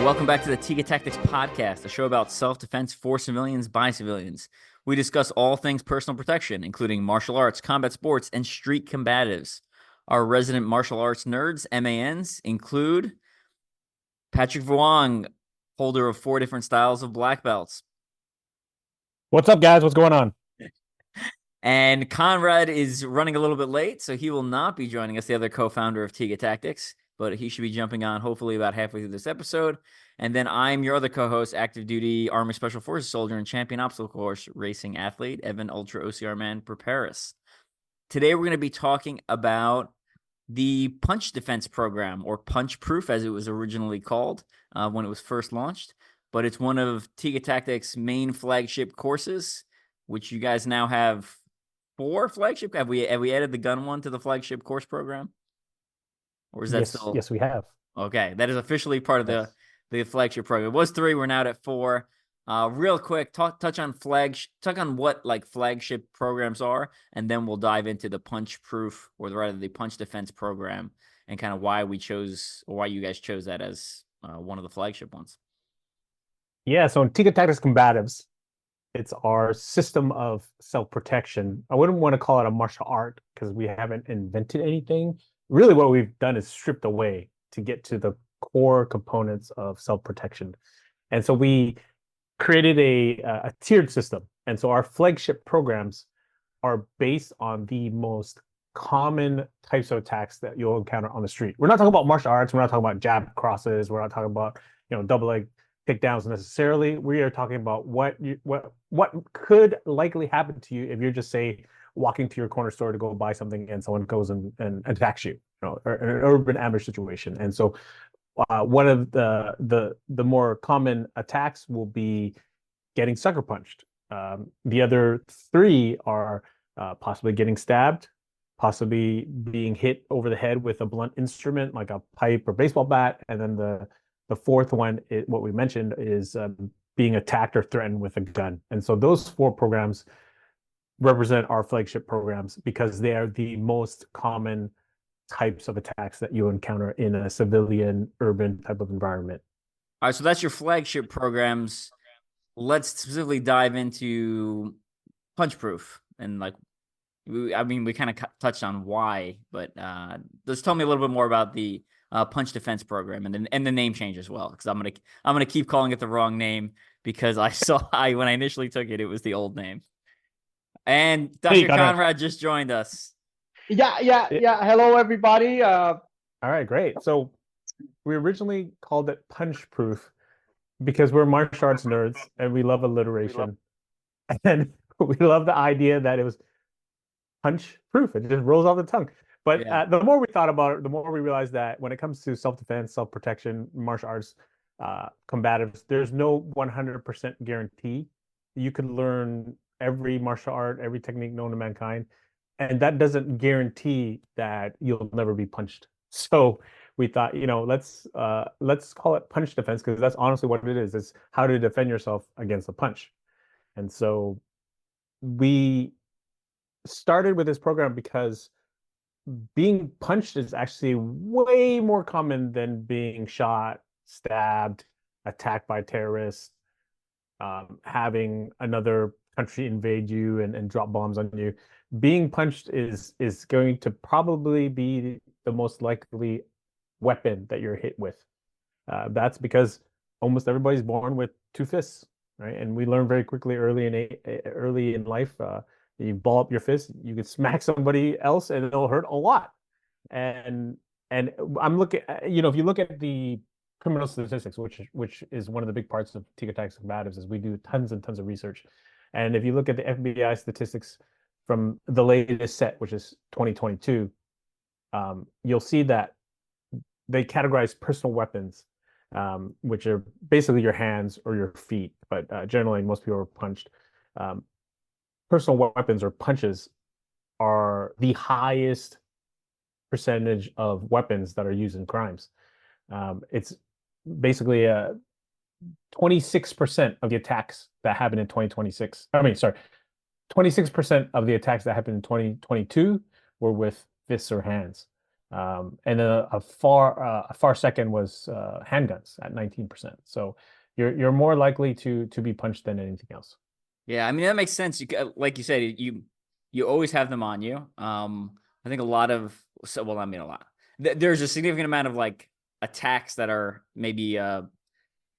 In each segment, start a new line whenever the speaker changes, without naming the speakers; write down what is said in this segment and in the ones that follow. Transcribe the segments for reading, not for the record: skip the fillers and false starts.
Welcome back to the Tiga Tactics Podcast, a show about self-defense for civilians by civilians. We discuss all things personal protection, including martial arts, combat sports, and street combatives. Our resident martial arts nerds, MANs, include Patrick Vuong, holder of 4 different styles of black belts.
What's up, guys? What's going on?
And Conrad is running a little bit late, so he will not be joining us, the other co-founder of Tiga Tactics, but he should be jumping on hopefully about halfway through this episode. And then I'm your other co-host, active duty Army Special Forces soldier and champion obstacle course racing athlete, Evan Ultra-OCR man Perperis. Today, we're going to be talking about the punch defense program, or punch proof as it was originally called when it was first launched. But it's one of Tiga Tactics' main flagship courses, which you guys now have 4 flagship. Have we added the gun one to the flagship course program? Or is that still?
Yes, we have.
Okay, that is officially part of the flagship program. It was 3. We're now at 4. Real quick, touch on what like flagship programs are, and then we'll dive into the punch proof, or rather the punch defense program, and kind of why you guys chose that as one of the flagship ones.
Yeah, so in Tiga Tactics Combatives, it's our system of self-protection. I wouldn't want to call it a martial art because we haven't invented anything. Really, what we've done is stripped away to get to the core components of self-protection. And so we created a tiered system. And so our flagship programs are based on the most common types of attacks that you'll encounter on the street. We're not talking about martial arts. We're not talking about jab crosses. We're not talking about, double leg takedowns necessarily. We are talking about what could likely happen to you if you're just, say, walking to your corner store to go buy something and someone goes and attacks you, or an urban ambush situation. And so one of the more common attacks will be getting sucker punched. The other 3 are possibly getting stabbed, possibly being hit over the head with a blunt instrument like a pipe or baseball bat, and then the 4th one, what we mentioned, is being attacked or threatened with a gun. And so those 4 programs represent our flagship programs because they are the most common types of attacks that you encounter in a civilian urban type of environment.
All right, so that's your flagship programs. Let's specifically dive into punch proof, and we kind of touched on why, but just tell me a little bit more about the punch defense program and the name change as well, because I'm gonna keep calling it the wrong name because when I initially took it, it was the old name. And Dr. Conrad just joined us.
Yeah. Hello, everybody.
All right, great. So we originally called it punch proof because we're martial arts nerds and we love alliteration. And we love the idea that it was punch proof. It just rolls off the tongue. But yeah. The more we thought about it, the more we realized that when it comes to self-defense, self-protection, martial arts, combatives, there's no 100% guarantee. You could learn every martial art, every technique known to mankind, and that doesn't guarantee that you'll never be punched. So we thought, let's call it punch defense, because that's honestly what it is. It's how to defend yourself against a punch. And so we started with this program because being punched is actually way more common than being shot, stabbed, attacked by terrorists, having another country invade you and drop bombs on you. Being punched is going to probably be the most likely weapon that you're hit with. That's because almost everybody's born with 2 fists, right? And we learn very quickly early in life. You ball up your fist, you can smack somebody else, and it'll hurt a lot. And I'm looking, if you look at the criminal statistics, which is one of the big parts of Tiga Tactics Combatives, is we do tons and tons of research. And if you look at the FBI statistics from the latest set, which is 2022, you'll see that they categorize personal weapons, which are basically your hands or your feet, but generally most people are punched. Personal weapons or punches are the highest percentage of weapons that are used in crimes. It's basically 26% of the attacks that happened in 2026. 26% of the attacks that happened in 2022 were with fists or hands. And a far second was handguns at 19%. So you're more likely to be punched than anything else.
Yeah, I mean that makes sense. Like you said, you always have them on you. I think a lot of I mean a lot. There's a significant amount of like attacks that are maybe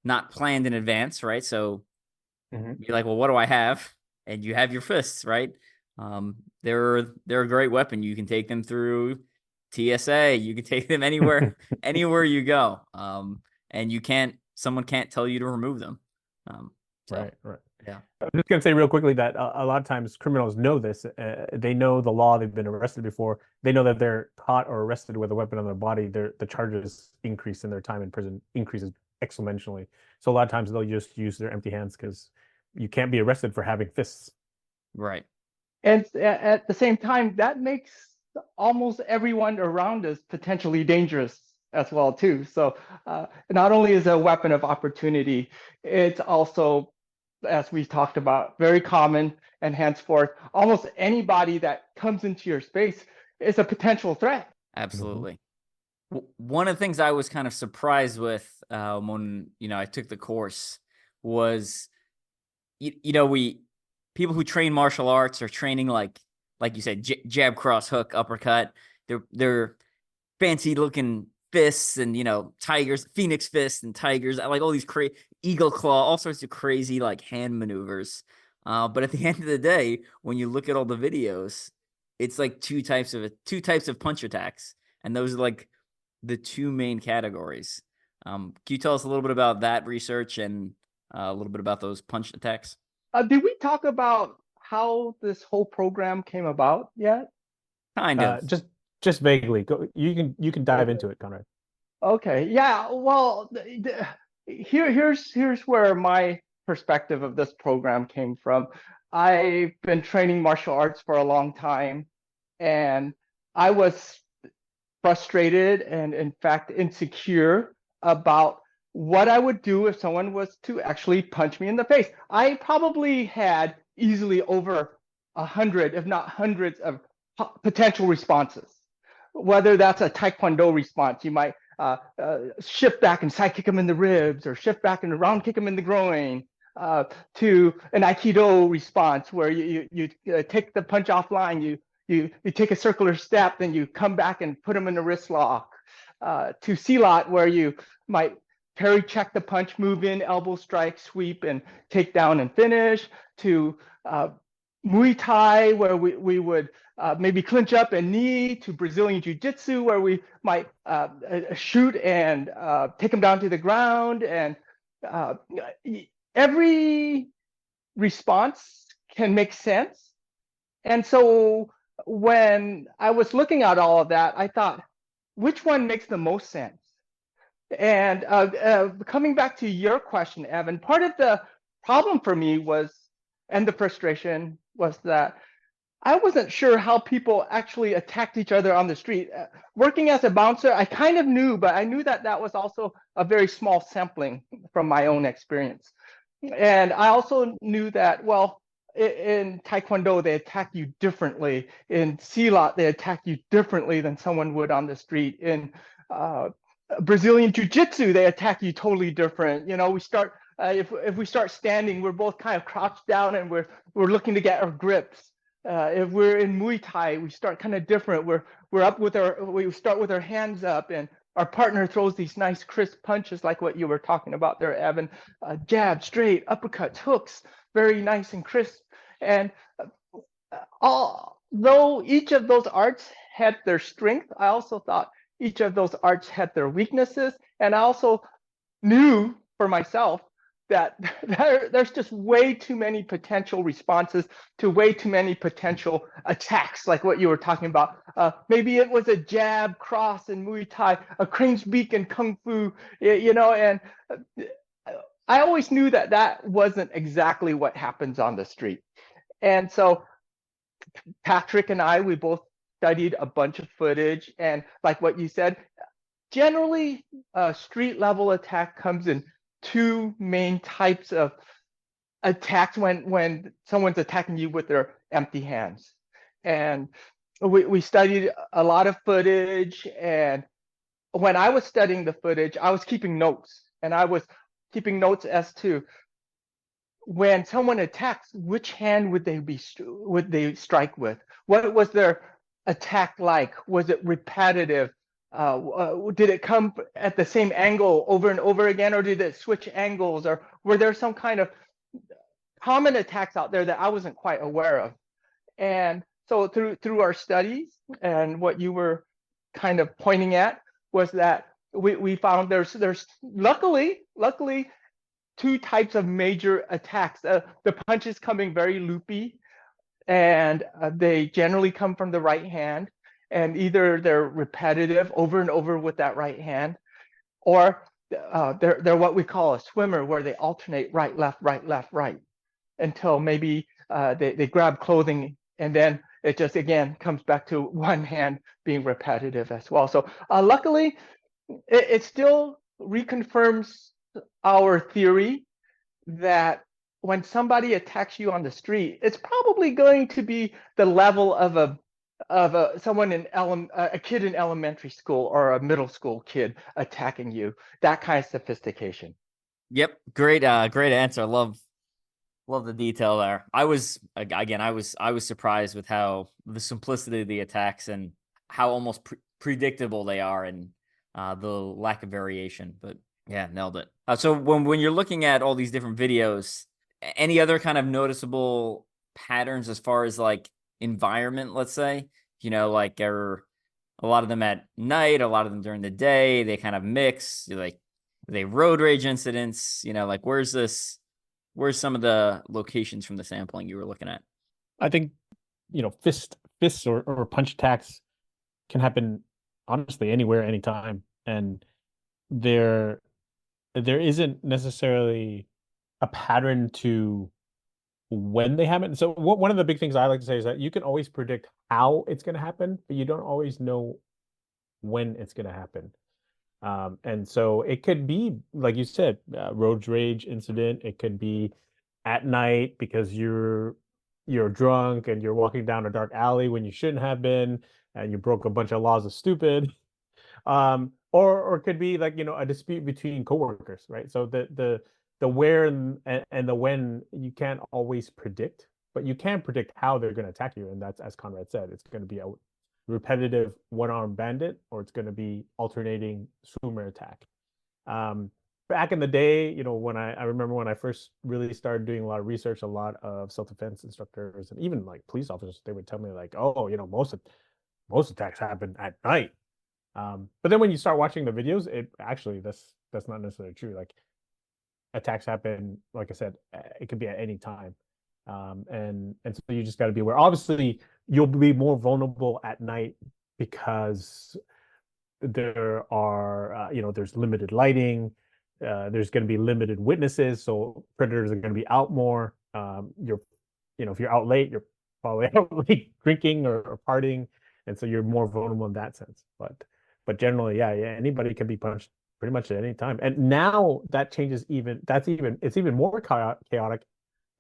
not planned in advance, right? So you're like, well, what do I have? And you have your fists, right? They're a great weapon. You can take them through TSA. You can take them anywhere you go. And someone can't tell you to remove them.
Right.
Yeah.
I'm just going to say real quickly that a lot of times criminals know this. They know the law. They've been arrested before. They know that they're caught or arrested with a weapon on their body. The charges increase and their time in prison increases exponentially. So a lot of times they'll just use their empty hands because you can't be arrested for having fists.
Right.
And at the same time, that makes almost everyone around us potentially dangerous as well too. So not only is it a weapon of opportunity, it's also, as we talked about, very common, and henceforth, almost anybody that comes into your space is a potential threat.
Absolutely. One of the things I was kind of surprised with when I took the course was, people who train martial arts are training like you said, jab, cross, hook, uppercut. They're fancy looking fists and tigers, phoenix fists and tigers. I like all these crazy eagle claw, all sorts of crazy like hand maneuvers. But at the end of the day, when you look at all the videos, it's like two types of punch attacks, and those are like the two main categories. Can you tell us a little bit about that research and a little bit about those punch attacks?
Did we talk about how this whole program came about yet?
Kind of.
Just vaguely. Go. You can dive into it, Conrad.
Okay. Yeah. Well, here's where my perspective of this program came from. I've been training martial arts for a long time, and I was frustrated and, in fact, insecure about what I would do if someone was to actually punch me in the face. I probably had easily over 100, if not hundreds, of potential responses. Whether that's a Taekwondo response, you might shift back and side kick them in the ribs, or shift back and round kick them in the groin, to an Aikido response where you take the punch offline, you take a circular step, then you come back and put them in a wrist lock, to Silat where you might parry check the punch, move in, elbow strike, sweep, and take down and finish, to Muay Thai where we would maybe clinch up and knee, to Brazilian Jiu-Jitsu where we might shoot and take them down to the ground. And every response can make sense. And so when I was looking at all of that, I thought, which one makes the most sense? And coming back to your question, Evan, part of the problem for me was, and the frustration was, that I wasn't sure how people actually attacked each other on the street. Working as a bouncer, I kind of knew, but I knew that that was also a very small sampling from my own experience. And I also knew that, well, in Taekwondo, they attack you differently. In Silat, they attack you differently than someone would on the street. In Brazilian Jiu-Jitsu, they attack you totally different. We start, if we start standing, we're both kind of crouched down and we're looking to get our grips. If we're in Muay Thai, we start kind of different. We start with our hands up, and our partner throws these nice crisp punches like what you were talking about there, Evan. Jab, straight, uppercuts, hooks, very nice and crisp. And although each of those arts had their strength, I also thought each of those arts had their weaknesses. And I also knew for myself that there's just way too many potential responses to way too many potential attacks, like what you were talking about. Maybe it was a jab, cross in Muay Thai, a crane's beak in Kung Fu, and I always knew that that wasn't exactly what happens on the street. And so Patrick and I, we both studied a bunch of footage, and like what you said, generally a street level attack comes in two main types of attacks when someone's attacking you with their empty hands. And we studied a lot of footage, and when I was studying the footage, I was keeping notes, and I was keeping notes as to when someone attacks, which hand would they strike with? What was their attack like? Was it repetitive? Did it come at the same angle over and over again, or did it switch angles, or were there some kind of common attacks out there that I wasn't quite aware of? And so through our studies and what you were kind of pointing at was that we found there's luckily two types of major attacks. The punches coming very loopy, and they generally come from the right hand, and either they're repetitive over and over with that right hand, or they're what we call a swimmer, where they alternate right, left, right, left, right, until maybe they grab clothing, and then it just again comes back to one hand being repetitive as well. So luckily, it still reconfirms our theory that when somebody attacks you on the street, it's probably going to be the level of someone a kid in elementary school or a middle school kid attacking you. That kind of sophistication.
Yep, great answer. Love the detail there. I was surprised with how the simplicity of the attacks and how almost predictable they are, and the lack of variation. But yeah, nailed it. So when you're looking at all these different videos, any other kind of noticeable patterns as far as like environment, let's say, like are a lot of them at night, a lot of them during the day, they kind of mix, like they road rage incidents, like where's some of the locations from the sampling you were looking at?
I think, fists or punch attacks can happen honestly anywhere, anytime. And there isn't necessarily a pattern to when they happen. So one of the big things I like to say is that you can always predict how it's going to happen, but you don't always know when it's going to happen. And so it could be, like you said, road rage incident. It could be at night because you're drunk and you're walking down a dark alley when you shouldn't have been, and you broke a bunch of laws of stupid. Or it could be like, a dispute between coworkers, right? So the where and the when you can't always predict, but you can predict how they're going to attack you, and that's, as Conrad said, it's going to be a repetitive one-arm bandit, or it's going to be alternating swimmer attack. Back in the day, when I remember when I first really started doing a lot of research, a lot of self-defense instructors and even like police officers, they would tell me like, oh, most attacks happen at night. But then when you start watching the videos, it actually that's not necessarily true. Like attacks happen, like I said, it could be at any time. And so you just got to be aware. Obviously, you'll be more vulnerable at night because there are, there's limited lighting. There's going to be limited witnesses, so predators are going to be out more. If you're out late, you're probably out late drinking or partying, and so you're more vulnerable in that sense. But generally, yeah, anybody can be punched pretty much at any time. And now that changes it's even more chaotic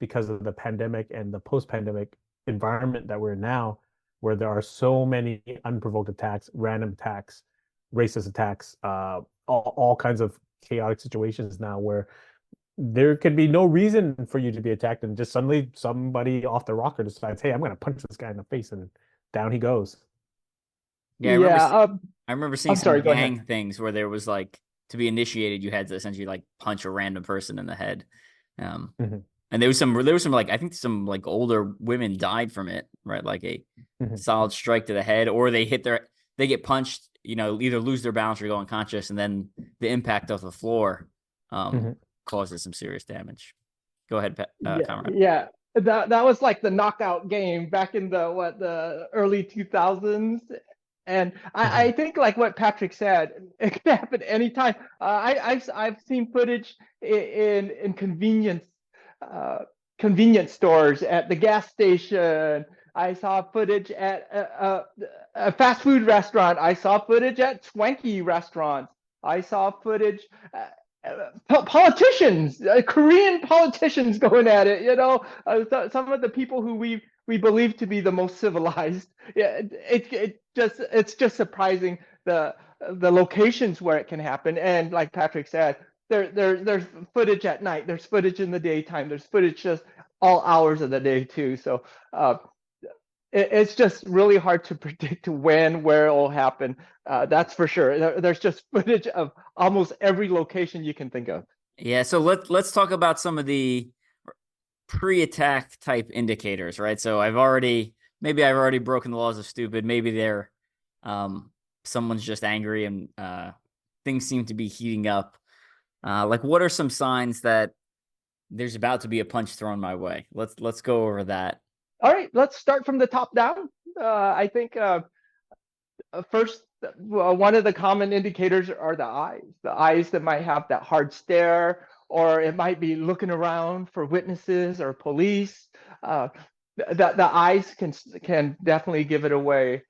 because of the pandemic and the post-pandemic environment that we're in now, where there are so many unprovoked attacks, random attacks, racist attacks, all kinds of chaotic situations now where there could be no reason for you to be attacked, and just suddenly somebody off the rocker decides, hey, I'm going to punch this guy in the face, and down he goes.
Yeah, I remember seeing
I'm
some
sorry, go ahead.
gang things where there was like, to be initiated, you had to essentially like punch a random person in the head. And there was some like, I think some like older women died from it, right? Like a solid strike to the head, or they get punched, either lose their balance or go unconscious, and then the impact of the floor causes some serious damage. Go ahead, Conrad.
Yeah, that was like the knockout game back in the early 2000s. And I think like what Patrick said, it can happen anytime. I've seen footage in convenience stores, at the gas station. I saw footage at a fast food restaurant. I saw footage at swanky restaurants. I saw footage. Politicians, Korean politicians going at it. Some of the people who we believe to be the most civilized. Yeah, it's just surprising the locations where it can happen. And like Patrick said, there's footage at night, there's footage in the daytime, there's footage just all hours of the day too. So it's just really hard to predict when, where it will happen. That's for sure. There's just footage of almost every location you can think of.
Yeah, so let's talk about some of the pre-attack type indicators, right? So I've already broken the laws of stupid. Maybe they're someone's just angry and things seem to be heating up. Like what are some signs that there's about to be a punch thrown my way? Let's go over that.
All right, let's start from the top down. I think first, one of the common indicators are the eyes that might have that hard stare, or it might be looking around for witnesses or police. The eyes can definitely give it away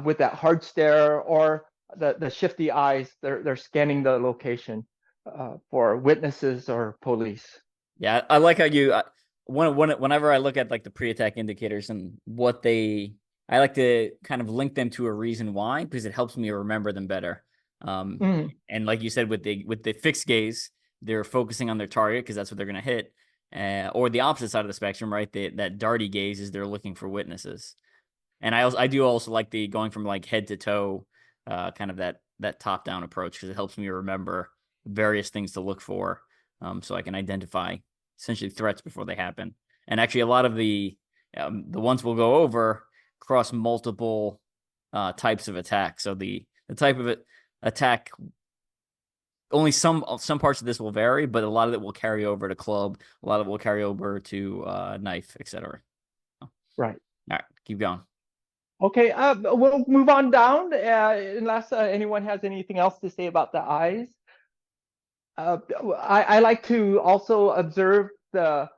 with that hard stare, or the shifty eyes. They're scanning the location for witnesses or police.
Yeah, I like how you whenever I look at like the pre-attack indicators and I like to kind of link them to a reason why, because it helps me remember them better. And like you said, with the fixed gaze, they're focusing on their target because that's what they're going to hit. Or the opposite side of the spectrum, right? That darty gaze is they're looking for witnesses. And I do also like the going from like head to toe, kind of that top down approach, because it helps me remember various things to look for, so I can identify essentially threats before they happen. And actually, a lot of the ones we'll go over cross multiple types of attack. So the type of attack, only some parts of this will vary, but a lot of it will carry over to club. A lot of it will carry over to knife, etc.
Right.
All right, keep going.
Okay, we'll move on down unless anyone has anything else to say about the eyes. I like to also observe the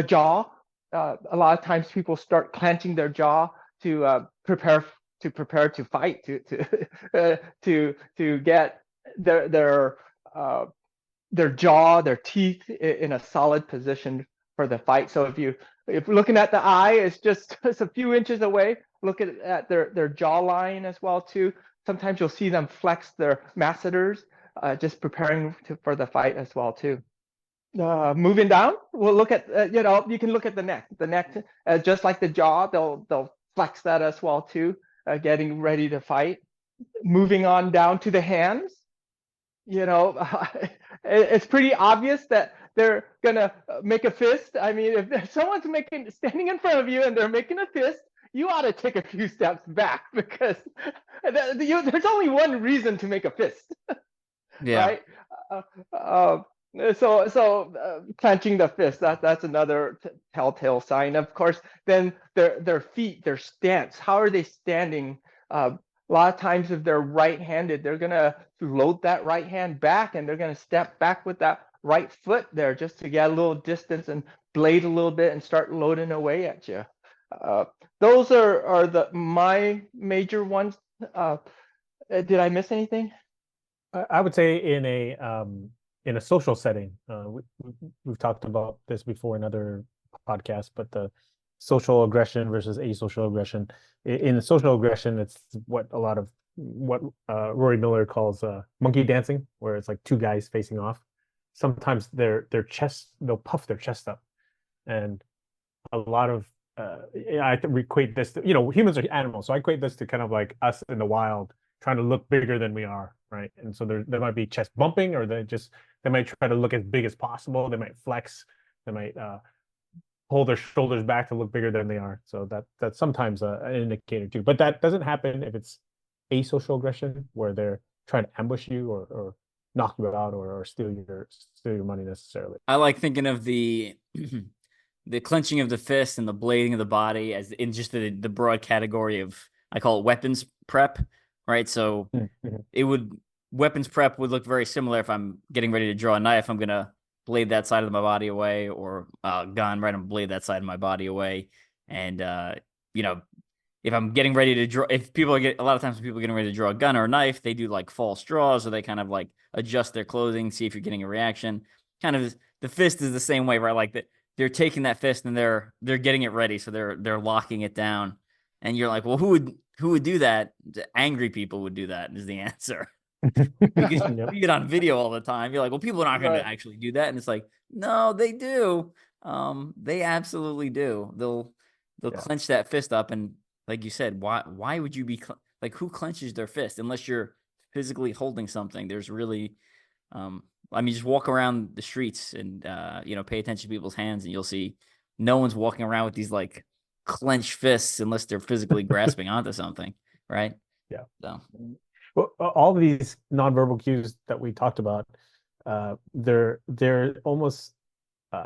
jaw. A lot of times people start clenching their jaw to prepare to fight, to get their jaw, their teeth in a solid position for the fight. So if looking at the eye, it's just a few inches away. Look at their jawline as well too. Sometimes you'll see them flex their masseters, just preparing for the fight as well too. Moving down, we'll look at you can look at the neck. The neck, just like the jaw, they'll flex that as well too, getting ready to fight. Moving on down to the hands, it's pretty obvious that they're gonna make a fist. I mean, if someone's standing in front of you and they're making a fist, you ought to take a few steps back, because there's only one reason to make a fist.
Yeah.
Right? So clenching the fist, that's another telltale sign. Of course, then their feet, their stance. How are they standing? A lot of times, if they're right-handed, they're gonna load that right hand back, and they're gonna step back with that right foot there, just to get a little distance and blade a little bit and start loading away at you. Those are my major ones. Did I miss anything?
I would say in a social setting, we've talked about this before in other podcasts, but the social aggression versus asocial aggression. In social aggression, it's what Rory Miller calls monkey dancing, where it's like two guys facing off. Sometimes their chest, they'll puff their chest up, and a lot of I equate this to, humans are animals, so I equate this to kind of like us in the wild trying to look bigger than we are, right? And so there might be chest bumping, or they might try to look as big as possible. They might flex. They might pull their shoulders back to look bigger than they are. So that's sometimes an indicator too. But that doesn't happen if it's asocial aggression, where they're trying to ambush you or knock you out or steal your money necessarily.
I like thinking of the the clenching of the fist and the blading of the body as in just the broad category of, I call it weapons prep, right? So weapons prep would look very similar. If I'm getting ready to draw a knife, I'm going to blade that side of my body away, or gun, right? I'm blade that side of my body away. And, if I'm getting ready to draw, a lot of times when people are getting ready to draw a gun or a knife, they do like false draws, or they kind of like adjust their clothing, see if you're getting a reaction. Kind of the fist is the same way, right? Like they're taking that fist and they're getting it ready, so they're locking it down, and you're like, well, who would do that? Angry people would do that, is the answer. Because you
Yep.
see it on video all the time. You're like, well, people are not going to
Right.
actually do that, and it's like, no, they do. They absolutely do. They'll
Yeah.
clench that fist up, and like you said, why would you be like, who clenches their fist unless you're physically holding something? There's really, I mean, just walk around the streets and pay attention to people's hands, and you'll see no one's walking around with these like clenched fists unless they're physically grasping onto something, right?
Yeah.
So
Well, all of these nonverbal cues that we talked about, they're almost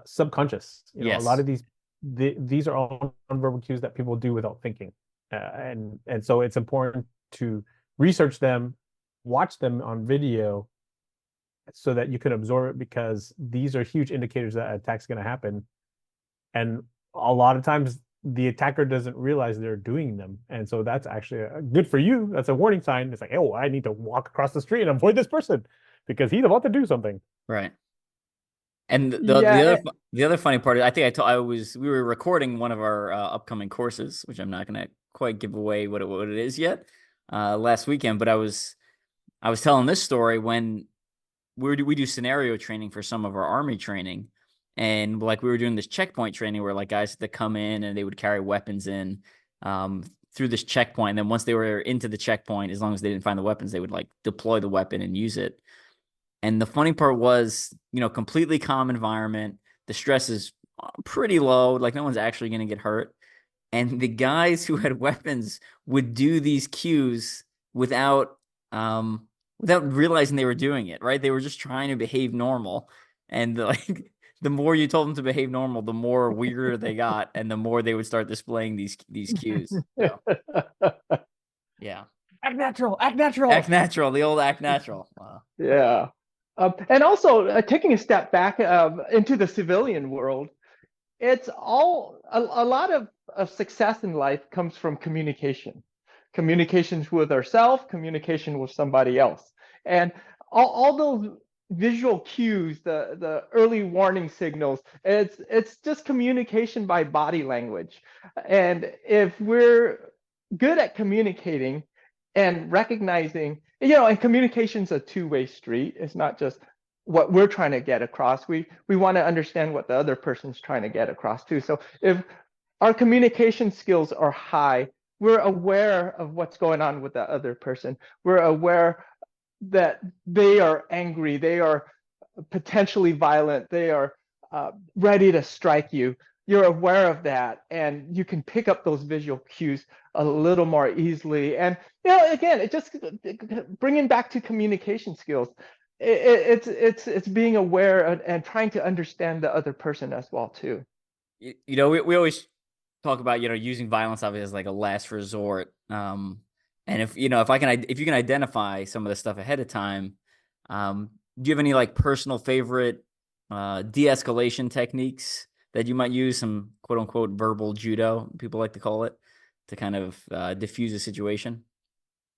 subconscious. You know, a lot
yes,
of these are all nonverbal cues that people do without thinking, and so it's important to research them, watch them on video, so that you can absorb it, because these are huge indicators that an attack's going to happen, and a lot of times the attacker doesn't realize they're doing them, and so that's actually good for you. That's a warning sign. It's like, oh, I need to walk across the street and avoid this person because he's about to do something.
right. And
Yeah.
the other funny part is, I think we were recording one of our upcoming courses, which I'm not going to quite give away what it is yet, last weekend. But I was telling this story when we do scenario training for some of our army training, and like we were doing this checkpoint training where like guys had to come in and they would carry weapons in through this checkpoint. And then once they were into the checkpoint, as long as they didn't find the weapons, they would like deploy the weapon and use it. And the funny part was, completely calm environment. The stress is pretty low. Like no one's actually going to get hurt. And the guys who had weapons would do these cues without realizing they were doing it, right? They were just trying to behave normal. And like the more you told them to behave normal, the more weirder they got, and the more they would start displaying these cues. So yeah.
Act natural, act natural.
Act natural, the old act natural. Wow.
Yeah. And also taking a step back into the civilian world, it's all a lot of success in life comes from communications with ourselves, communication with somebody else. And all those visual cues, the early warning signals, it's just communication by body language. And if we're good at communicating and recognizing, and communication's a two-way street. It's not just what we're trying to get across. We want to understand what the other person's trying to get across too. So if our communication skills are high, we're aware of what's going on with the other person. We're aware that they are angry, they are potentially violent, they are ready to strike you. You're aware of that, and you can pick up those visual cues a little more easily. And again, it just bringing back to communication skills. It's being aware and trying to understand the other person as well too.
We always talk about using violence obviously as like a last resort. And if you can identify some of the stuff ahead of time, do you have any like personal favorite de-escalation techniques that you might use, some quote unquote verbal judo, people like to call it, to kind of diffuse a situation?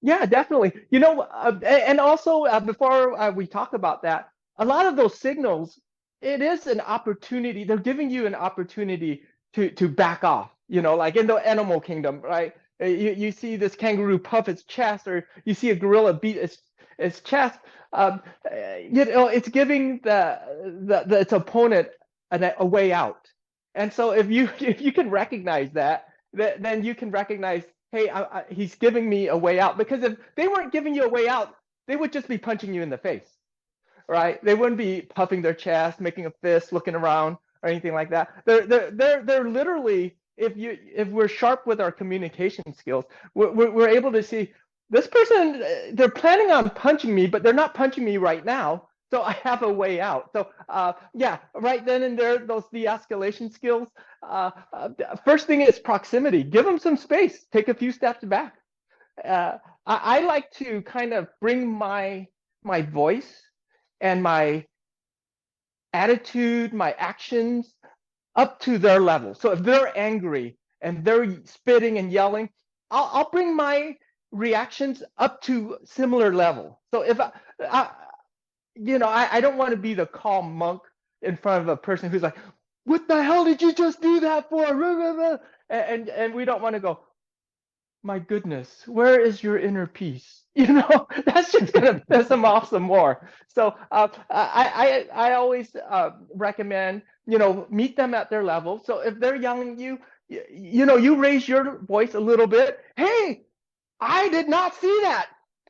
Yeah, definitely. And also before we talk about that, a lot of those signals, it is an opportunity. They're giving you an opportunity to back off. Like in the animal kingdom, right? You see this kangaroo puff its chest, or you see a gorilla beat its chest. It's giving its opponent a way out. And so if you can recognize that, then you can recognize, hey, he's giving me a way out. Because if they weren't giving you a way out, they would just be punching you in the face, right? They wouldn't be puffing their chest, making a fist, looking around, or anything like that. They're literally, if we're sharp with our communication skills, we're able to see this person. They're planning on punching me, but they're not punching me right now. So I have a way out. So yeah, right then and there, those de-escalation skills. First thing is proximity. Give them some space. Take a few steps back. I like to kind of bring my voice and my attitude, my actions up to their level. So if they're angry and they're spitting and yelling, I'll bring my reactions up to similar level. So if I don't want to be the calm monk in front of a person who's like, what the hell did you just do that for? And we don't want to go, my goodness, where is your inner peace? That's just gonna piss them off some more. So I always recommend, meet them at their level. So if they're yelling you raise your voice a little bit. Hey, I did not see that.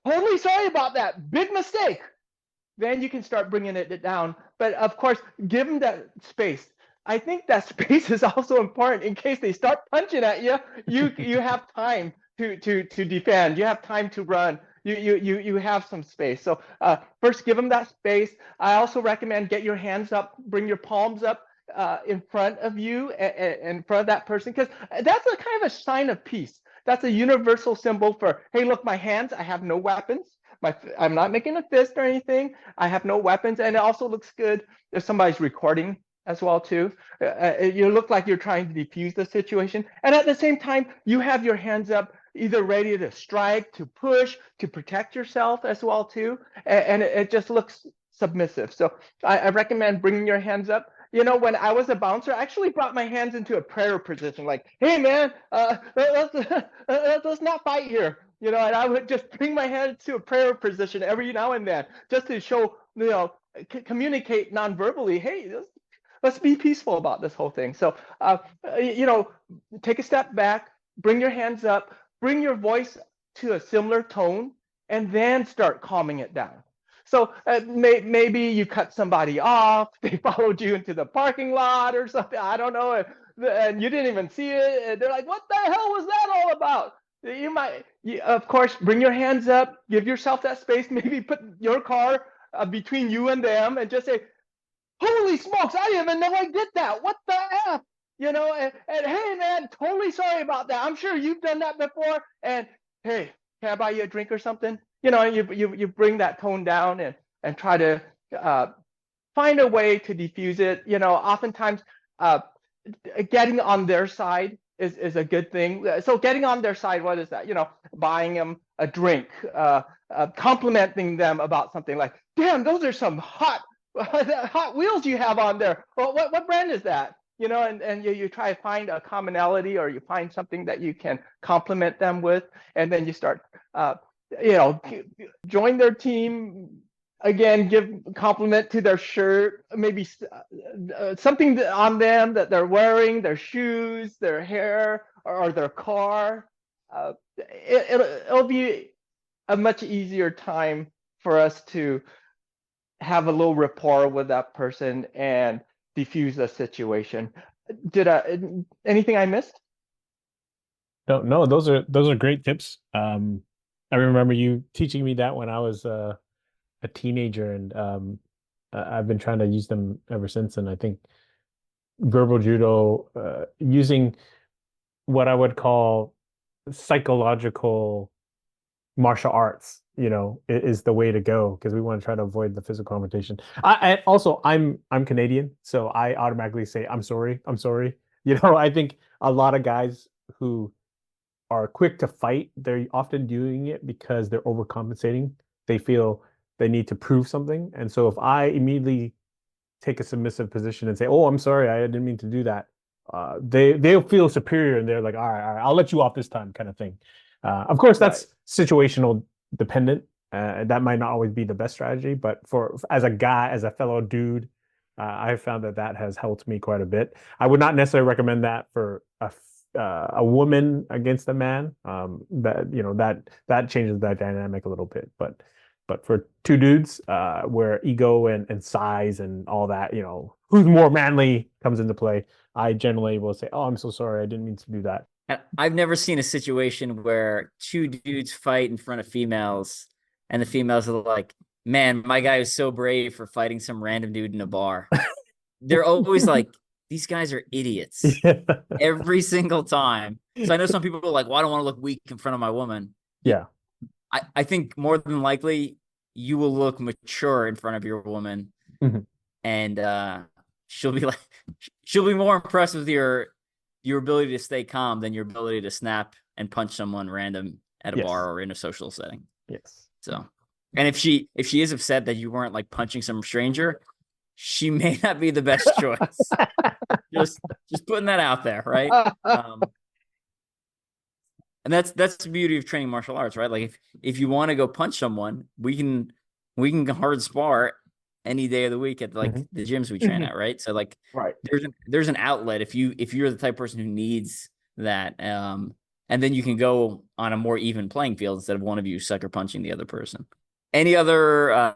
Totally sorry about that. Big mistake. Then you can start bringing it down. But of course, give them that space. I think that space is also important in case they start punching at you. You have time to defend. You have time to run. You have some space. So first, give them that space. I also recommend get your hands up, bring your palms up in front of you, in front of that person, because that's a kind of a sign of peace. That's a universal symbol for, hey, look, my hands, I have no weapons. I'm not making a fist or anything. I have no weapons. And it also looks good if somebody's recording as well, too. You look like you're trying to defuse the situation. And at the same time, you have your hands up, either ready to strike, to push, to protect yourself as well, too. And it just looks submissive. So I recommend bringing your hands up. When I was a bouncer, I actually brought my hands into a prayer position, like, hey, man, let's not fight here. And I would just bring my hands to a prayer position every now and then, just to show, communicate non-verbally, hey, let's be peaceful about this whole thing. So, take a step back, bring your hands up, bring your voice to a similar tone, and then start calming it down. So maybe you cut somebody off, they followed you into the parking lot or something, I don't know, and you didn't even see it, and they're like, what the hell was that all about? Of course, bring your hands up, give yourself that space, maybe put your car between you and them, and just say, holy smokes, I didn't even know I did that, what the F? And hey, man, totally sorry about that. I'm sure you've done that before, and hey, can I buy you a drink or something? You bring that tone down and try to find a way to diffuse it. Oftentimes getting on their side is a good thing. So getting on their side, what is that? Buying them a drink, complimenting them about something like, damn, those are some hot wheels you have on there. Well, what brand is that? And you try to find a commonality, or you find something that you can compliment them with, and then you start join their team again, give compliment to their shirt, maybe something on them that they're wearing, their shoes, their hair, or their car. It'll be a much easier time for us to have a little rapport with that person and diffuse the situation. Anything I missed?
No, those are great tips. I remember you teaching me that when I was a teenager, and I've been trying to use them ever since. And I think verbal judo, using what I would call psychological martial arts, is the way to go, because we want to try to avoid the physical confrontation. I'm Canadian, so I automatically say I'm sorry. I think a lot of guys who are quick to fight, they're often doing it because they're overcompensating. They feel they need to prove something. And so if I immediately take a submissive position and say, oh, I'm sorry, I didn't mean to do that, they'll feel superior, and they're like, all right, I'll let you off this time, kind of thing. Of course, that's situational dependent. That might not always be the best strategy, but as a guy, as a fellow dude, I've found that has helped me quite a bit. I would not necessarily recommend that for a woman against a man. That changes that dynamic a little bit. But for two dudes, where ego and size and all that, who's more manly comes into play, I generally will say, oh, I'm so sorry, I didn't mean to do that.
I've never seen a situation where two dudes fight in front of females, and the females are like, man, my guy was so brave for fighting some random dude in a bar. They're always like, these guys are idiots.
Yeah.
Every single time. So I know some people are like, well, I don't want to look weak in front of my woman.
Yeah.
I think more than likely you will look mature in front of your woman.
Mm-hmm.
And she'll be more impressed with your ability to stay calm than your ability to snap and punch someone random at a bar or in a social setting.
Yes.
So, and if she is upset that you weren't like punching some stranger, she may not be the best choice. just putting that out there, right? And that's the beauty of training martial arts, right? Like if you want to go punch someone, we can hard spar any day of the week at like the gyms we train at, right? So like
Right.
there's an outlet if you're the type of person who needs that. And then you can go on a more even playing field instead of one of you sucker punching the other person. Any other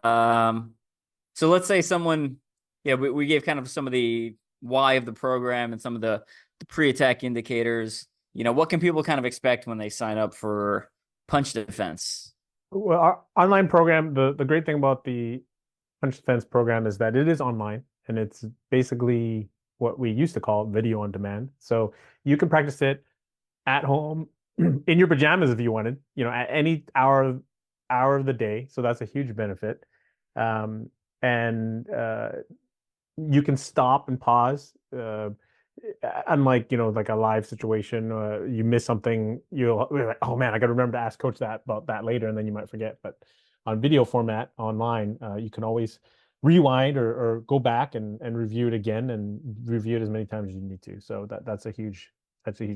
so let's say someone, we gave kind of some of the why of the program and some of the pre-attack indicators. What can people kind of expect when they sign up for punch defense?
Well, our online program, the great thing about the punch defense program is that it is online, and it's basically what we used to call video on demand. So you can practice it at home in your pajamas if you wanted, at any hour of the day. So that's a huge benefit. And you can stop and pause. Unlike, like a live situation, you miss something, you're like, oh man, I got to remember to ask coach about that later, and then you might forget. But on video format online, you can always rewind or go back and review it again and review it as many times as you need to. So that's a huge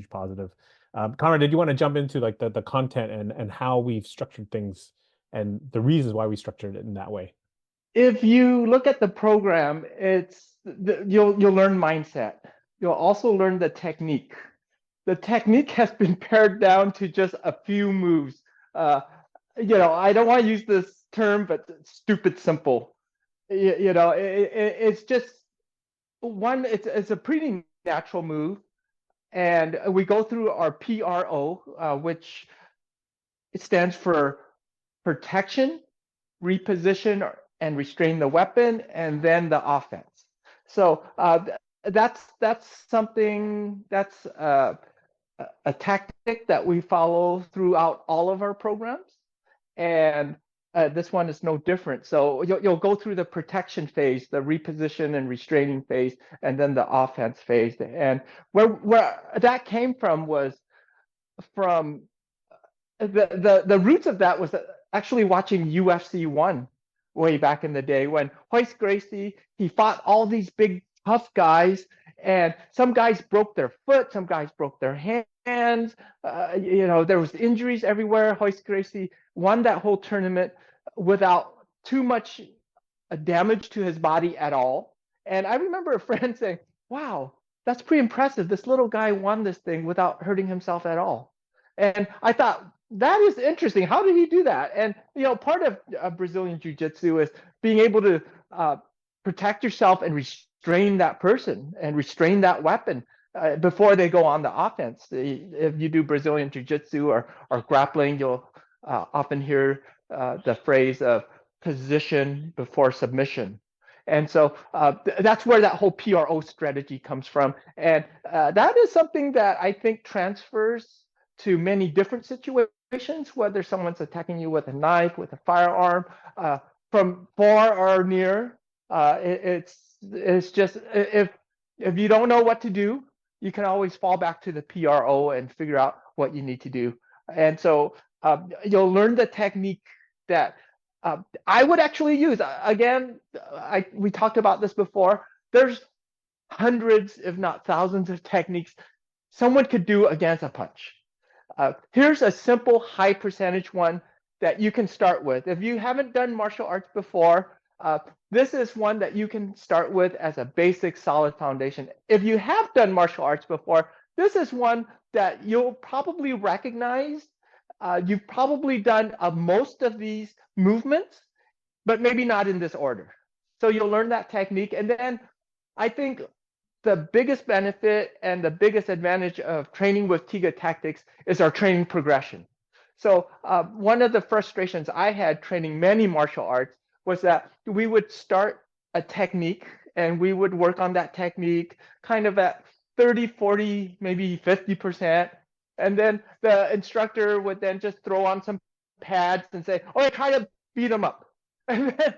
positive. Conrad, did you want to jump into like the content and how we've structured things and the reasons why we structured it in that way?
If you look at the program, you'll learn mindset. You'll also learn the technique. The technique has been pared down to just a few moves. I don't want to use this term, but stupid simple. It's just one. It's a pretty natural move, and we go through our PRO, which it stands for protection, reposition, and restrain the weapon, and then the offense. So that's something that's a tactic that we follow throughout all of our programs, and this one is no different. So you'll go through the protection phase, the reposition and restraining phase, and then the offense phase. And where that came from was from the roots of that was actually watching UFC 1 way back in the day when Royce Gracie, he fought all these big tough guys, and some guys broke their foot, some guys broke their hands. There was injuries everywhere. Royce Gracie won that whole tournament without too much damage to his body at all. And I remember a friend saying, "Wow, that's pretty impressive. This little guy won this thing without hurting himself at all." And I thought, that is interesting. How did he do that? And part of Brazilian Jiu-Jitsu is being able to protect yourself and restrain that person and restrain that weapon before they go on the offense. If you do Brazilian Jiu-Jitsu or grappling, you'll often hear the phrase of position before submission. And so that's where that whole PRO strategy comes from. And that is something that I think transfers to many different situations, whether someone's attacking you with a knife, with a firearm, from far or near. It's just, if you don't know what to do, you can always fall back to the PRO and figure out what you need to do. And so you'll learn the technique that I would actually use. Again, we talked about this before. There's hundreds, if not thousands, of techniques someone could do against a punch. Here's a simple high percentage one that you can start with. If you haven't done martial arts before, this is one that you can start with as a basic solid foundation. If you have done martial arts before, this is one that you'll probably recognize. You've probably done most of these movements, but maybe not in this order. So you'll learn that technique. And then I think the biggest benefit and the biggest advantage of training with Tiga tactics is our training progression. So one of the frustrations I had training many martial arts was that we would start a technique and we would work on that technique kind of at 30, 40, maybe 50%. And then the instructor would then just throw on some pads and say, "Oh, try to beat them up." And then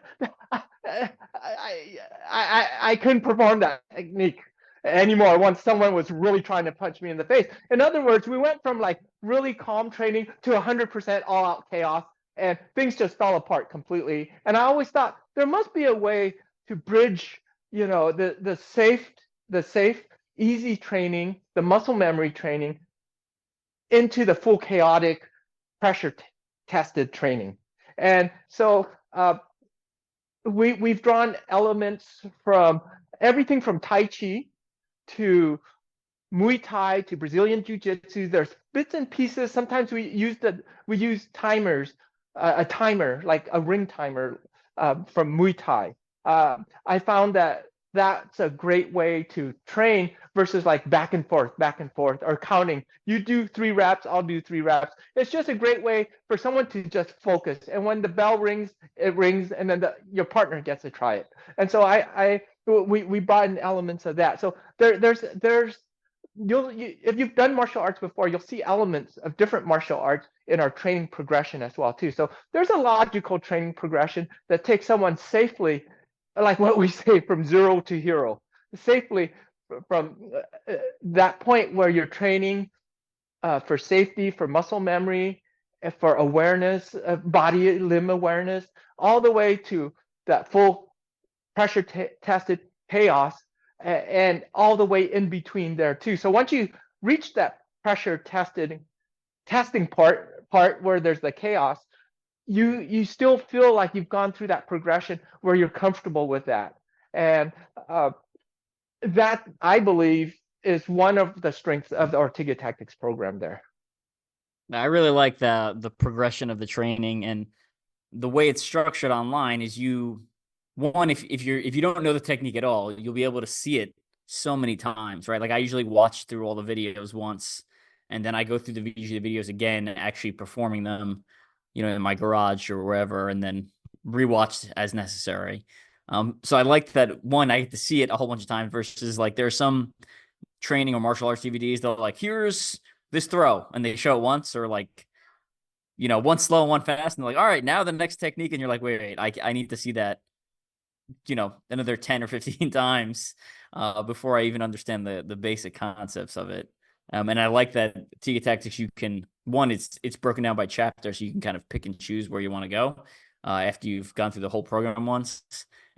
I couldn't perform that technique anymore once someone was really trying to punch me in the face. In other words, we went from like really calm training to 100% all out chaos, and things just fell apart completely. And I always thought there must be a way to bridge, the safe easy training, the muscle memory training, into the full chaotic pressure tested training. And so we've drawn elements from everything from Tai Chi to Muay Thai to Brazilian Jiu-Jitsu. There's bits and pieces. Sometimes we use timers, a timer like a ring timer from Muay Thai. I found that that's a great way to train versus like back and forth, or counting. You do 3 reps, I'll do 3 reps. It's just a great way for someone to just focus. And when the bell rings, it rings, and then your partner gets to try it. And so we brought in elements of that. So there's if you've done martial arts before, you'll see elements of different martial arts in our training progression as well too. So there's a logical training progression that takes someone safely, like what we say, from 0 to hero, safely from that point where you're training for safety, for muscle memory, for awareness, body limb awareness, all the way to that full pressure tested chaos, and all the way in between there too. So once you reach that pressure testing part where there's the chaos, you still feel like you've gone through that progression where you're comfortable with that. And that, I believe, is one of the strengths of the Tiga Tactics program there.
I really like the progression of the training, and the way it's structured online is if you don't know the technique at all, you'll be able to see it so many times, right? Like I usually watch through all the videos once, and then I go through the videos again, actually performing them, in my garage or wherever, and then rewatch as necessary. So I like that, one, I get to see it a whole bunch of times versus like there's some training or martial arts DVDs, they're like, here's this throw, and they show it once, or like, one slow and one fast, and they're like, all right, now the next technique, and you're like, wait, I need to see that, another 10 or 15 times before I even understand the basic concepts of it. And I like that Tiga Tactics, you can, one, it's broken down by chapter, so you can kind of pick and choose where you want to go after you've gone through the whole program once.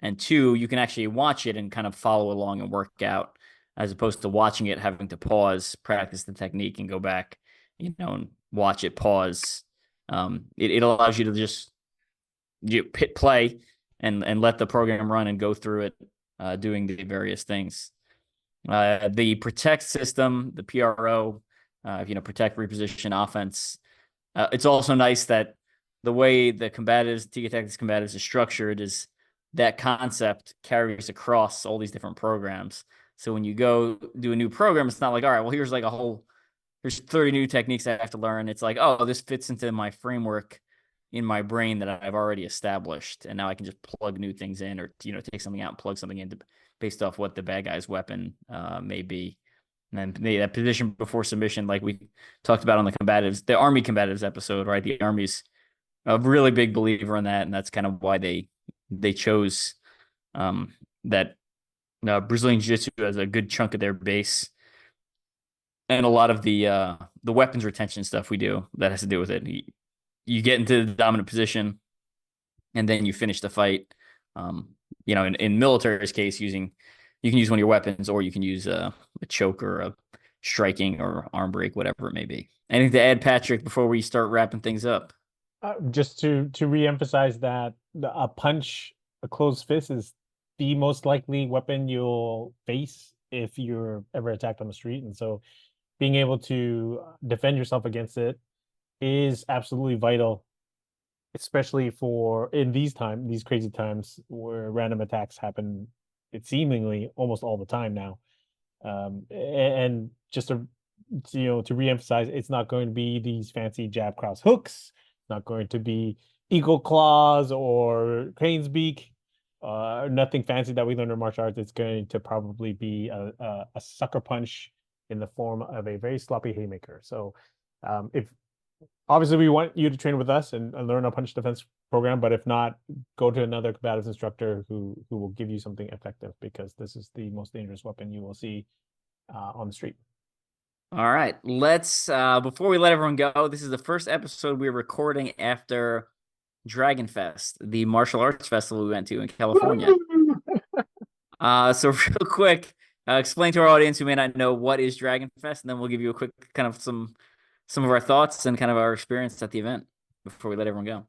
And 2, you can actually watch it and kind of follow along and work out, as opposed to watching it, having to pause, practice the technique, and go back, and watch it, pause. It allows you to just hit play and let the program run and go through it, doing the various things. The protect system, the PRO, protect, reposition, offense. It's also nice that the way the Tiga Tactics combatives is structured is that concept carries across all these different programs. So when you go do a new program, it's not like, all right, well, here's 30 new techniques I have to learn. It's like, oh, this fits into my framework in my brain that I've already established, and now I can just plug new things in, or take something out and plug something in based off what the bad guy's weapon may be. And then that position before submission, like we talked about on the Army combatives episode, right? The Army's a really big believer in that, and that's kind of why they chose that Brazilian Jiu-Jitsu as a good chunk of their base. And a lot of the weapons retention stuff we do that has to do with it. You get into the dominant position, and then you finish the fight. In military's case, you can use one of your weapons, or you can use a choke or a striking or arm break, whatever it may be. Anything to add, Patrick, before we start wrapping things up?
Just to reemphasize that a punch, a closed fist, is the most likely weapon you'll face if you're ever attacked on the street, and so being able to defend yourself against it is absolutely vital, especially in these crazy times where random attacks happen, it's seemingly almost all the time now. And just to reemphasize, it's not going to be these fancy jab cross hooks. It's not going to be eagle claws or crane's beak. Nothing fancy that we learned in martial arts. It's going to probably be a sucker punch in the form of a very sloppy haymaker. So if obviously we want you to train with us and learn our punch defense program, but if not, go to another combatives instructor who will give you something effective, because this is the most dangerous weapon you will see on the street.
All right, let's before we let everyone go, this is the first episode we're recording after Dragon Fest, the martial arts festival we went to in California. So real quick, explain to our audience who may not know what is Dragon Fest, and then we'll give you a quick kind of some of our thoughts and kind of our experience at the event before we let everyone go.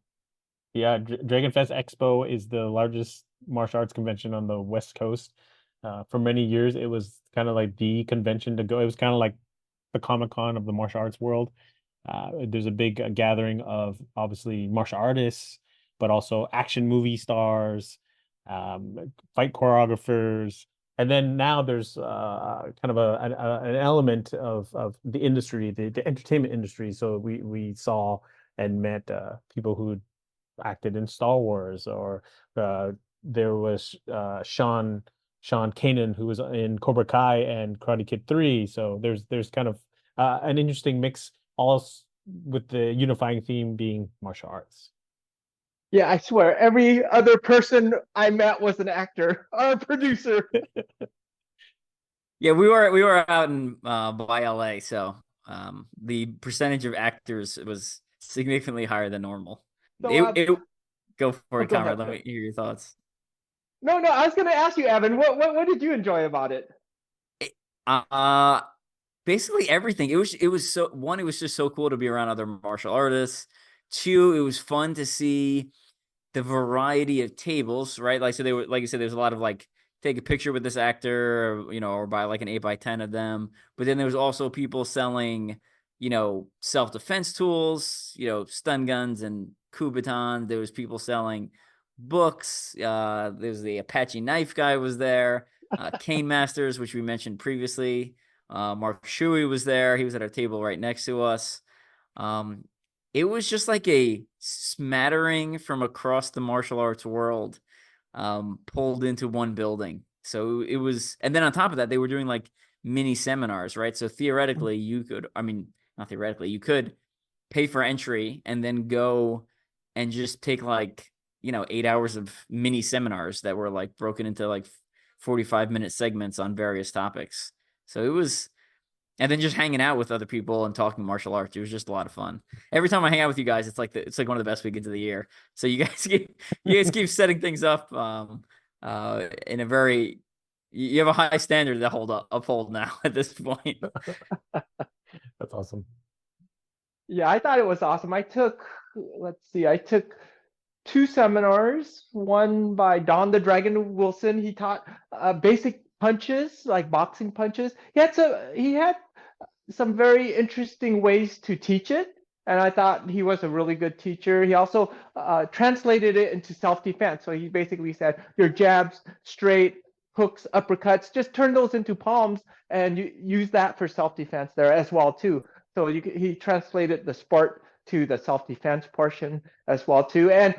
Yeah, Dragon Fest Expo is the largest martial arts convention on the West Coast. For many years, it was kind of like the convention to go. It was kind of like the Comic-Con of the martial arts world. There's a big gathering of obviously martial artists, but also action movie stars, fight choreographers, and then now there's kind of an element of the industry, the entertainment industry. So we saw and met people who acted in Star Wars, or there was Sean Kanan, who was in Cobra Kai and Karate Kid 3. So there's kind of an interesting mix, all with the unifying theme being martial arts.
Yeah, I swear, every other person I met was an actor or a producer.
Yeah, we were out in by LA, so the percentage of actors was significantly higher than normal.
So,
It go for it,
go
Conrad.
ahead.
Let me hear your thoughts.
No, I was going to ask you, Evan, what did you enjoy about it?
Uh, Basically everything. It was so one, it was just so cool to be around other martial artists. Two, it was fun to see the variety of tables, right? Like, so they were, like you said, there's a lot of like, take a picture with this actor, or buy like an 8x10 of them. But then there was also people selling, self-defense tools, stun guns and Kubotan. There was people selling books. There's the Apache knife guy was there. Cane Masters, which we mentioned previously. Mark Shuey was there. He was at our table right next to us. Um, it was just like a smattering from across the martial arts world, pulled into one building. So it was, and then on top of that, they were doing like mini seminars, right? So theoretically, not theoretically, you could pay for entry and then go and just take like, 8 hours of mini seminars that were like broken into like 45-minute segments on various topics. So it was, and then just hanging out with other people and talking martial arts. It was just a lot of fun. Every time I hang out with you guys, it's like one of the best weekends of the year. So you guys keep setting things up in a very, you have a high standard to uphold now at this point.
That's awesome.
Yeah, I thought it was awesome. I took two seminars, one by Don the Dragon Wilson. He taught basic punches, like boxing punches. He had some very interesting ways to teach it, and I thought he was a really good teacher. He also translated it into self-defense. So he basically said, your jabs, straight, hooks, uppercuts, just turn those into palms, and you use that for self-defense there as well too. So he translated the sport to the self-defense portion as well too. And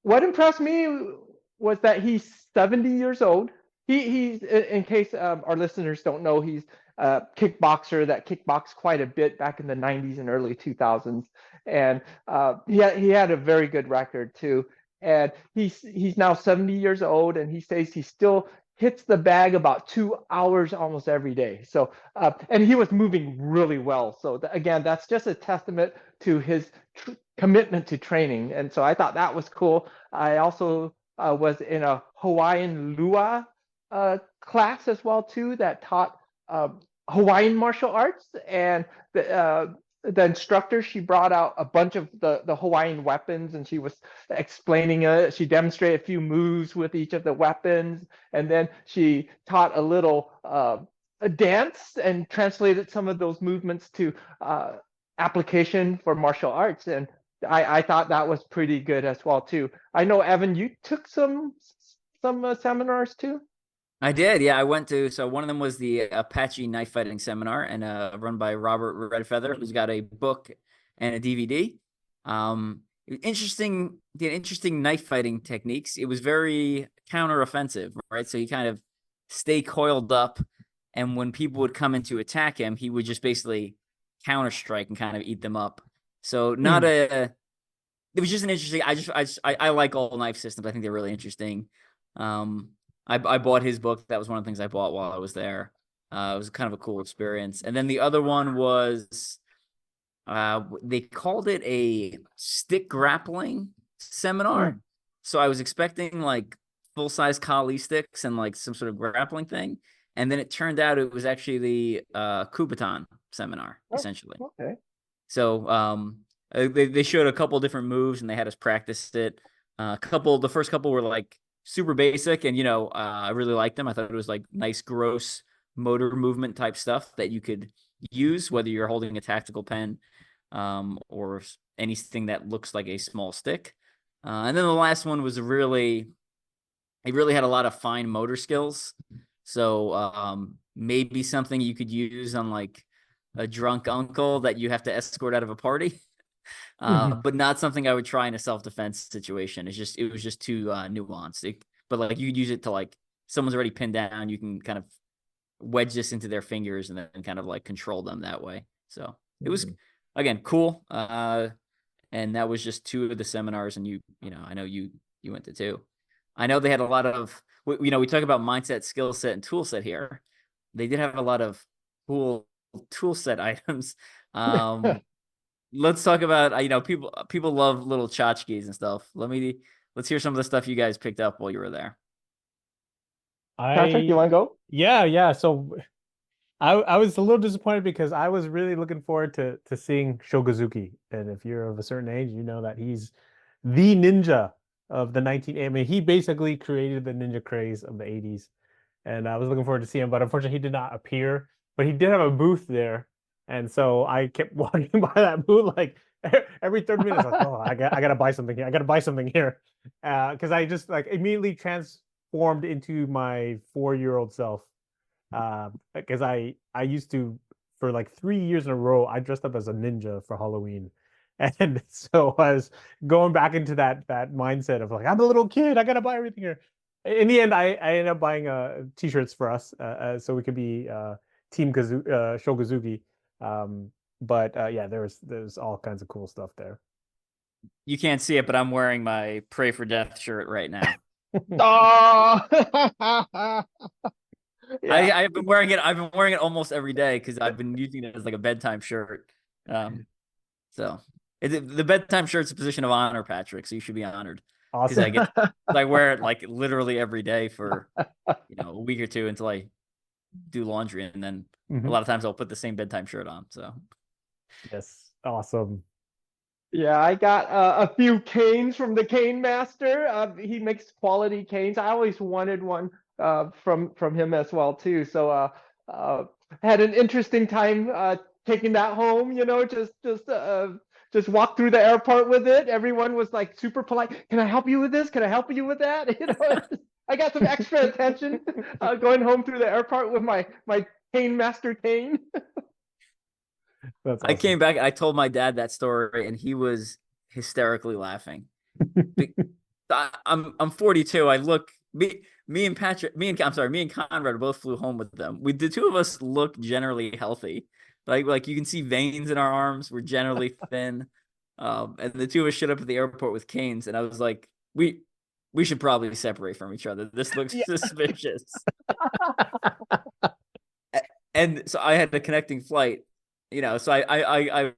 what impressed me was that he's 70 years old. He's, in case our listeners don't know, he's a kickboxer that kickboxed quite a bit back in the 90s and early 2000s. And he had a very good record too. And he's now 70 years old, and he says he still hits the bag about 2 hours almost every day. So, and he was moving really well. So again, that's just a testament to his commitment to training. And so I thought that was cool. I also was in a Hawaiian Lua class as well too, that taught Hawaiian martial arts. And the instructor, she brought out a bunch of the Hawaiian weapons, and she was explaining it. She demonstrated a few moves with each of the weapons, and then she taught a little a dance and translated some of those movements to application for martial arts. And I thought that was pretty good as well too. I know, Evan, you took some seminars too.
I did, yeah. I went to, so one of them was the Apache knife fighting seminar, and run by Robert Redfeather, who's got a book and a DVD. Interesting, the interesting knife fighting techniques. It was very counter-offensive, right? So he kind of stay coiled up, and when people would come in to attack him, he would just basically counter strike and kind of eat them up. So it was just an interesting. I like all knife systems. I think they're really interesting. I bought his book. That was one of the things I bought while I was there. It was kind of a cool experience. And then the other one was, they called it a stick grappling seminar. So I was expecting like full-size Kali sticks and like some sort of grappling thing. And then it turned out it was actually the Kubaton seminar,
Oh,
essentially.
okay.
So they showed a couple different moves and they had us practice it. The first couple were like super basic, and I really liked them. I thought it was like nice, gross motor movement type stuff that you could use whether you're holding a tactical pen or anything that looks like a small stick. And then the last one was it really had a lot of fine motor skills. So maybe something you could use on like a drunk uncle that you have to escort out of a party, but not something I would try in a self-defense situation. It was just too nuanced. But like you could use it to like someone's already pinned down. You can kind of wedge this into their fingers and then kind of like control them that way. So it was again cool. And that was just two of the seminars, and I know you went to two. I know they had a lot of we talk about mindset, skill set, and tool set here. They did have a lot of cool tool set items. Let's talk about people love little tchotchkes and stuff. Let's hear some of the stuff you guys picked up while you were there.
Patrick, you want to go?
Yeah. So I was a little disappointed because I was really looking forward to seeing Shogazuki. And if you're of a certain age, you know that he's the ninja of the 19. I mean, he basically created the ninja craze of the 80s. And I was looking forward to see him, but unfortunately he did not appear. But he did have a booth there. And so I kept walking by that booth like every 30 minutes. I was like, oh, I gotta buy something here. I gotta buy something here. Because I just like immediately transformed into my 4-year-old self. Because I used to, for like 3 years in a row, I dressed up as a ninja for Halloween. And so I was going back into that mindset of like, I'm a little kid, I gotta buy everything here. In the end, I ended up buying t-shirts for us, so we could be Team Shogazuki. But yeah, there's all kinds of cool stuff there.
You can't see it, but I'm wearing my Pray for Death shirt right now.
Oh, yeah.
I've been wearing it. I've been wearing it almost every day because I've been using it as like a bedtime shirt. So the bedtime shirt's a position of honor, Patrick. So you should be honored because
Awesome.
I wear it like literally every day for a week or two until I do laundry, and then a lot of times I'll put the same bedtime shirt on. So
Yes, awesome.
Yeah, I got a few canes from the cane master. He makes quality canes. I always wanted one from him as well too. So had an interesting time taking that home. Just walk through the airport with it. Everyone was like super polite. Can I help you with this? Can I help you with that? I got some extra attention going home through the airport with my cane master cane.
That's
I
awesome.
came back. I told my dad that story, and he was hysterically laughing. I'm 42. I look me and Patrick, me and Conrad both flew home with them. The two of us look generally healthy. Like you can see veins in our arms. We're generally thin. And the two of us showed up at the airport with canes, and I was like, we should probably separate from each other. This looks suspicious. And so I had a connecting flight, so I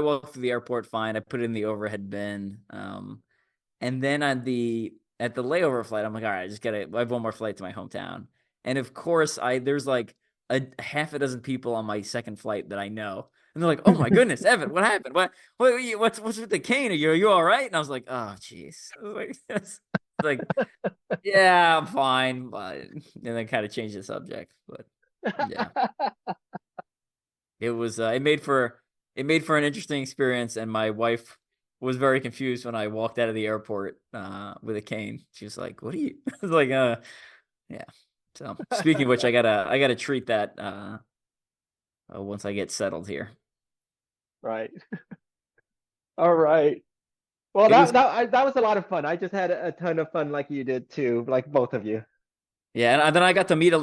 walked through the airport fine. I put it in the overhead bin. And then at the layover flight, I'm like, all right, I have one more flight to my hometown. And of course, there's like a half a dozen people on my second flight that I know. And they're like, oh my goodness, Evan, what happened? What's with the cane? Are you all right? And I was like, oh, geez. Like, yeah, I'm fine. But, and then kind of changed the subject. But yeah, it was, it made for an interesting experience. And my wife was very confused when I walked out of the airport with a cane. She was like, "What are you?" I was like, yeah." So speaking of which, I gotta treat that once I get settled here.
Right. All right. Well, that was a lot of fun. I just had a ton of fun, like you did too, like both of you.
Yeah, and then I got to meet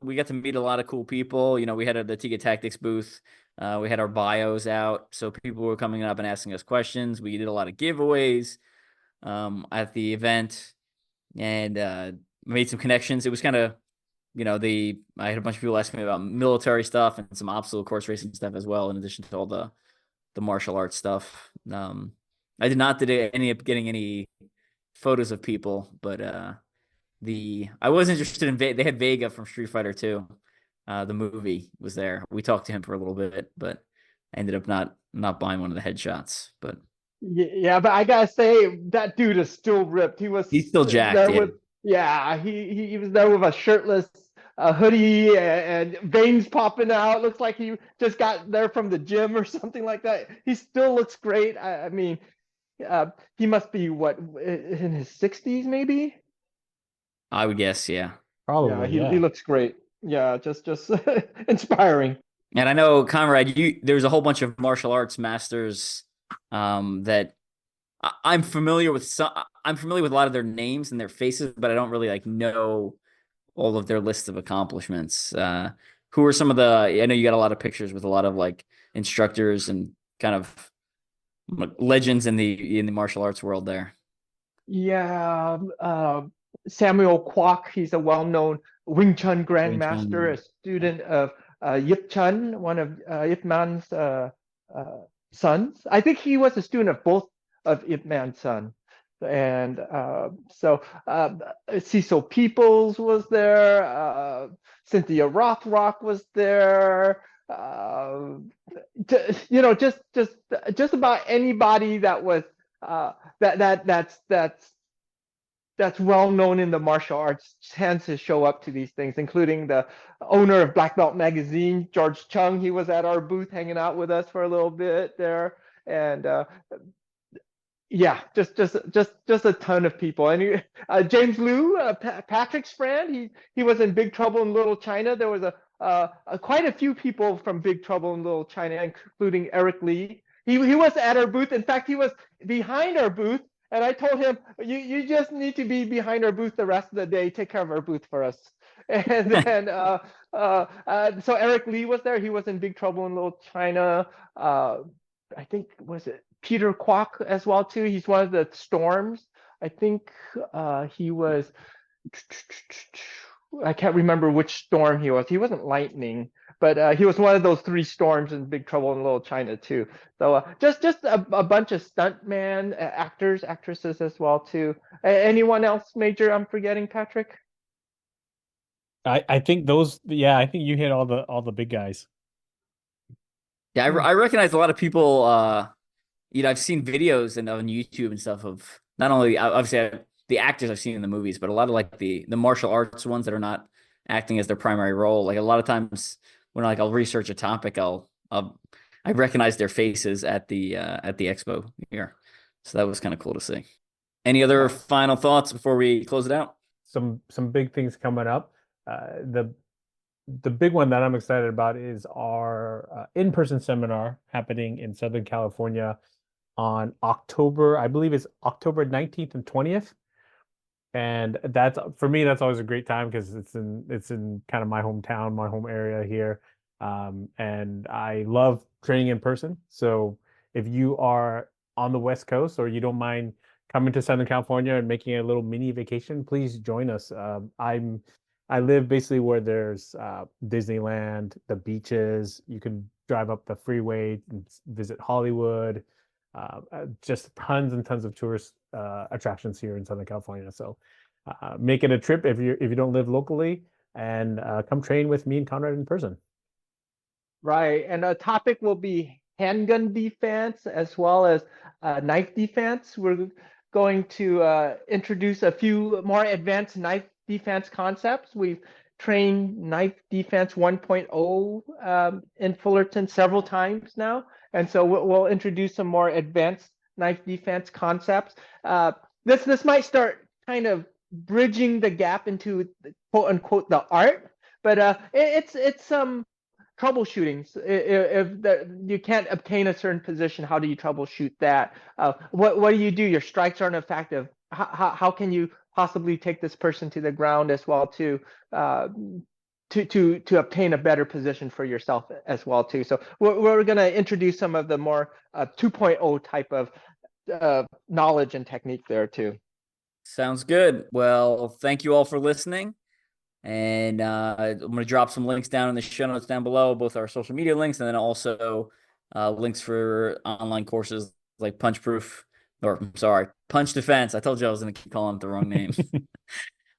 we got to meet a lot of cool people. We had the Tiga Tactics booth. We had our bios out, so people were coming up and asking us questions. We did a lot of giveaways at the event, and made some connections. It was kind of, I had a bunch of people asking me about military stuff and some obstacle course racing stuff as well, in addition to all the martial arts stuff. I did not end up getting any photos of people, but I was interested in they had Vega from Street Fighter 2. The movie was there. We talked to him for a little bit, but I ended up not buying one of the headshots. But
Yeah, but I gotta say that dude is still ripped. He was
he's still jacked.
there
Yeah,
with yeah, he was there with a shirtless hoodie and veins popping out. Looks like he just got there from the gym or something like that. He still looks great. I mean, uh, he must be what in his 60s maybe.
I would guess. Yeah.
Yeah,
Probably,
he
yeah.
looks great. Yeah, just inspiring.
And I know Conrad, there's a whole bunch of martial arts masters that I'm familiar with. I'm familiar with a lot of their names and their faces, but I don't really like know all of their lists of accomplishments. Who are some of the? I know you got a lot of pictures with a lot of like instructors and kind of legends in the martial arts world there.
Yeah, Samuel Kwok, he's a well-known Wing Chun
Wing
grandmaster, a
Chun.
student of Yip Chun, one of Yip Man's uh, sons. I think he was a student of both of Yip Man's sons. And Cecil Peoples was there, Cynthia Rothrock was there, just about anybody that was that's well known in the martial arts tends to show up to these things, including the owner of Black Belt Magazine, George Chung. He was at our booth hanging out with us for a little bit there, and yeah, just a ton of people. And James Liu, Patrick's friend, he was in Big Trouble in Little China. There was quite a few people from Big Trouble in Little China, including Eric Lee. He was at our booth. In fact, he was behind our booth. And I told him, you just need to be behind our booth the rest of the day. Take care of our booth for us. And then so Eric Lee was there. He was in Big Trouble in Little China. I think was it Peter Kwok as well too. He's one of the storms. I think he was. I can't remember which storm he was. He wasn't lightning, but he was one of those three storms in Big Trouble in Little China too. So just a bunch of stuntman actors, actresses as well too. Anyone else major I'm forgetting, Patrick?
I think those, yeah, I think you hit all the big guys.
Yeah, I recognize a lot of people. I've seen videos and on YouTube and stuff of not only obviously the actors I've seen in the movies, but a lot of like the martial arts ones that are not acting as their primary role. Like a lot of times when like I'll research a topic, I recognize their faces at the expo here. So that was kind of cool to see. Any other final thoughts before we close it out?
Some big things coming up. The big one that I'm excited about is our in-person seminar happening in Southern California on October, I believe it's October 19th and 20th. And that's for me, that's always a great time because it's in kind of my hometown, my home area here. And I love training in person. So if you are on the West Coast or you don't mind coming to Southern California and making a little mini vacation, please join us. I live basically where there's Disneyland, the beaches. You can drive up the freeway and visit Hollywood. Just tons and tons of tourist attractions here in Southern California. So make it a trip if you don't live locally, and come train with me and Conrad in person.
Right, and a topic will be handgun defense as well as knife defense. We're going to introduce a few more advanced knife defense concepts. We've trained knife defense 1.0 in Fullerton several times now, and so we'll introduce some more advanced knife defense concepts. This might start kind of bridging the gap into quote unquote the art, but it's some troubleshooting. If you can't obtain a certain position, how do you troubleshoot that? What do you do? Your strikes aren't effective. How can you possibly take this person to the ground as well to obtain a better position for yourself as well too? So we're going to introduce some of the more 2.0 type of knowledge and technique there too.
Sounds good. Well, thank you all for listening. And I'm going to drop some links down in the show notes down below, both our social media links and then also links for online courses like Punch Defense. I told you I was going to keep calling it the wrong name.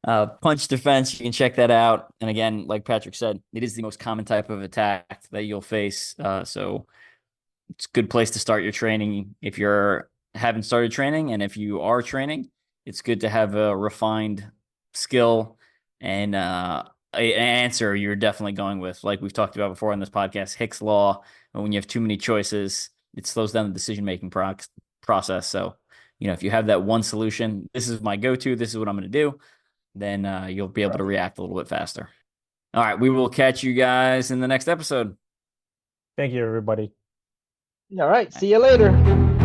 Punch defense, you can check that out. And again, like Patrick said, it is the most common type of attack that you'll face. So it's a good place to start your training if you're haven't started training, and if you are training, it's good to have a refined skill and an answer you're definitely going with. Like we've talked about before on this podcast, Hick's law. And when you have too many choices, it slows down the decision making process. So, if you have that one solution, this is my go-to, this is what I'm going to do, then you'll be able to react a little bit faster. All right, we will catch you guys in the next episode.
Thank you, everybody.
All right. See you later.